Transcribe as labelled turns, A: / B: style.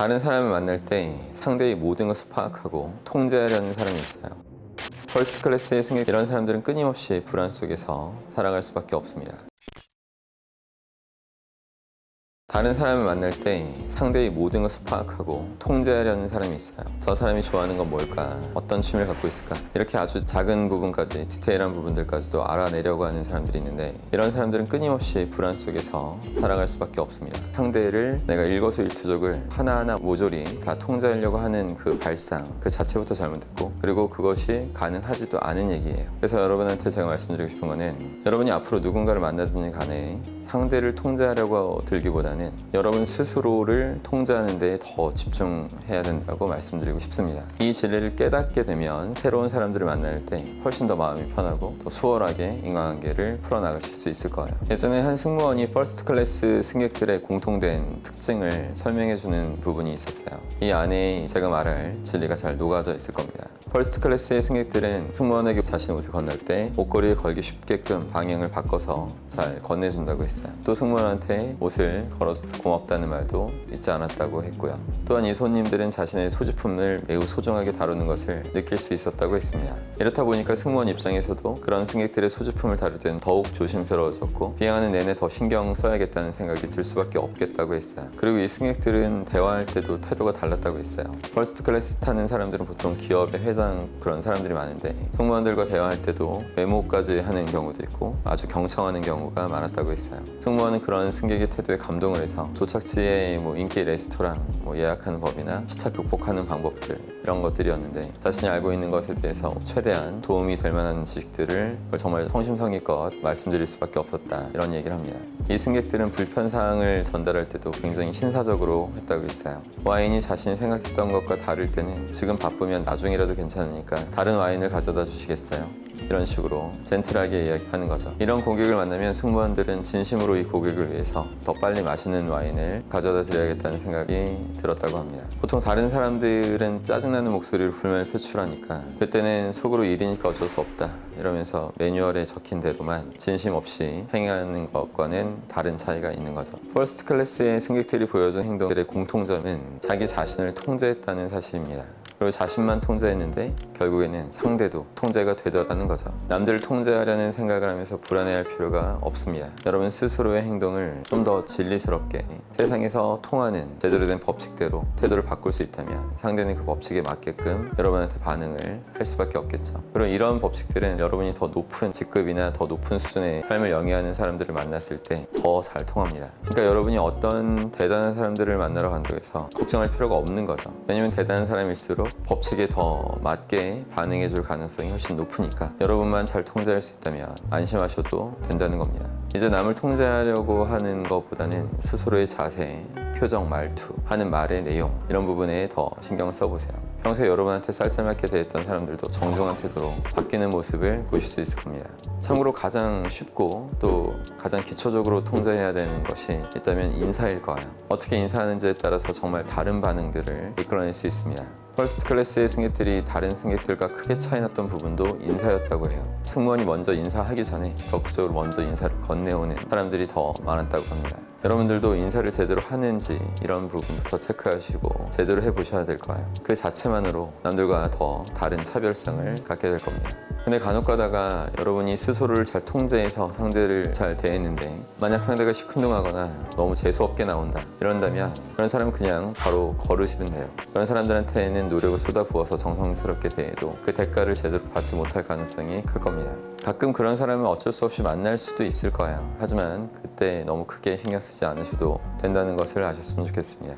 A: 다른 사람을 만날 때 상대의 모든 것을 파악하고 통제하려는 사람이 있어요. 퍼스트 클래스의 승객, 이런 사람들은 끊임없이 불안 속에서 살아갈 수밖에 없습니다. 다른 사람을 만날 때 상대의 모든 것을 파악하고 통제하려는 사람이 있어요. 저 사람이 좋아하는 건 뭘까? 어떤 취미를 갖고 있을까? 이렇게 아주 작은 부분까지, 디테일한 부분들까지도 알아내려고 하는 사람들이 있는데, 이런 사람들은 끊임없이 불안 속에서 살아갈 수밖에 없습니다. 상대를 내가 일거수일투족을 하나하나 모조리 다 통제하려고 하는 그 발상, 그 자체부터 잘못됐고, 그리고 그것이 가능하지도 않은 얘기예요. 그래서 여러분한테 제가 말씀드리고 싶은 거는, 여러분이 앞으로 누군가를 만나든지 간에 상대를 통제하려고 들기보다는 여러분 스스로를 통제하는 데 더 집중해야 된다고 말씀드리고 싶습니다. 이 진리를 깨닫게 되면 새로운 사람들을 만날 때 훨씬 더 마음이 편하고 더 수월하게 인간관계를 풀어나가실 수 있을 거예요. 예전에 한 승무원이 퍼스트 클래스 승객들의 공통된 특징을 설명해주는 부분이 있었어요. 이 안에 제가 말할 진리가 잘 녹아져 있을 겁니다. 퍼스트 클래스의 승객들은 승무원에게 자신의 옷을 건널 때 옷걸이에 걸기 쉽게끔 방향을 바꿔서 잘 건네준다고 했어요. 또 승무원한테 옷을 걸어줘서 고맙다는 말도 잊지 않았다고 했고요. 또한 이 손님들은 자신의 소지품을 매우 소중하게 다루는 것을 느낄 수 있었다고 했습니다. 이렇다 보니까 승무원 입장에서도 그런 승객들의 소지품을 다룰 때는 더욱 조심스러워졌고, 비행하는 내내 더 신경 써야겠다는 생각이 들 수밖에 없겠다고 했어요. 그리고 이 승객들은 대화할 때도 태도가 달랐다고 했어요. 퍼스트 클래스 타는 사람들은 보통 기업의 회장 그런 사람들이 많은데, 승무원들과 대화할 때도 메모까지 하는 경우도 있고 아주 경청하는 경우가 많았다고 했어요. 승무원은 그런 승객의 태도에 감동을 해서 도착지에 인기 레스토랑 예약하는 법이나 시차 극복하는 방법들, 이런 것들이었는데, 자신이 알고 있는 것에 대해서 최대한 도움이 될 만한 지식들을 정말 성심성의껏 말씀드릴 수밖에 없었다, 이런 얘기를 합니다. 이 승객들은 불편사항을 전달할 때도 굉장히 신사적으로 했다고 했어요. 와인이 자신이 생각했던 것과 다를 때는 지금 바쁘면 나중이라도 괜찮으니까 다른 와인을 가져다 주시겠어요? 이런 식으로 젠틀하게 이야기하는 거죠. 이런 고객을 만나면 승무원들은 진심으로 이 고객을 위해서 더 빨리 맛있는 와인을 가져다 드려야겠다는 생각이 들었다고 합니다. 보통 다른 사람들은 짜증나는 목소리로 불만을 표출하니까 그때는 속으로 일이니까 어쩔 수 없다 이러면서 매뉴얼에 적힌 대로만 진심 없이 행하는 것과는 다른 차이가 있는 거죠. 퍼스트 클래스의 승객들이 보여준 행동들의 공통점은 자기 자신을 통제했다는 사실입니다. 그리고 자신만 통제했는데 결국에는 상대도 통제가 되더라는 거죠. 남들을 통제하려는 생각을 하면서 불안해할 필요가 없습니다. 여러분 스스로의 행동을 좀 더 진리스럽게 세상에서 통하는 제대로 된 법칙대로 태도를 바꿀 수 있다면 상대는 그 법칙에 맞게끔 여러분한테 반응을 할 수밖에 없겠죠. 그리고 이런 법칙들은 여러분이 더 높은 직급이나 더 높은 수준의 삶을 영위하는 사람들을 만났을 때 더 잘 통합니다. 그러니까 여러분이 어떤 대단한 사람들을 만나러 간다고 해서 걱정할 필요가 없는 거죠. 왜냐면 대단한 사람일수록 법칙에 더 맞게 반응해 줄 가능성이 훨씬 높으니까 여러분만 잘 통제할 수 있다면 안심하셔도 된다는 겁니다. 이제 남을 통제하려고 하는 것보다는 스스로의 자세, 표정, 말투, 하는 말의 내용, 이런 부분에 더 신경을 써보세요. 평소에 여러분한테 쌀쌀맞게 대했던 사람들도 정중한 태도로 바뀌는 모습을 보실 수 있을 겁니다. 참고로 가장 쉽고 또 가장 기초적으로 통제해야 되는 것이 있다면 인사일 거예요. 어떻게 인사하는지에 따라서 정말 다른 반응들을 이끌어낼 수 있습니다. 퍼스트 클래스의 승객들이 다른 승객들과 크게 차이났던 부분도 인사였다고 해요. 승무원이 먼저 인사하기 전에 적극적으로 먼저 인사를 건네오는 사람들이 더 많았다고 합니다. 여러분들도 인사를 제대로 하는지 이런 부분부터 체크하시고 제대로 해보셔야 될 거예요. 그 자체만으로 남들과 더 다른 차별성을 갖게 될 겁니다. 근데 간혹 가다가 여러분이 스스로를 잘 통제해서 상대를 잘 대했는데 만약 상대가 시큰둥하거나 너무 재수없게 나온다 이런다면 그런 사람은 그냥 바로 거르시면 돼요. 그런 사람들한테는 노력을 쏟아부어서 정성스럽게 대해도 그 대가를 제대로 받지 못할 가능성이 클 겁니다. 가끔 그런 사람은 어쩔 수 없이 만날 수도 있을 거예요. 하지만 그때 너무 크게 신경 쓰지 않으셔도 된다는 것을 아셨으면 좋겠습니다.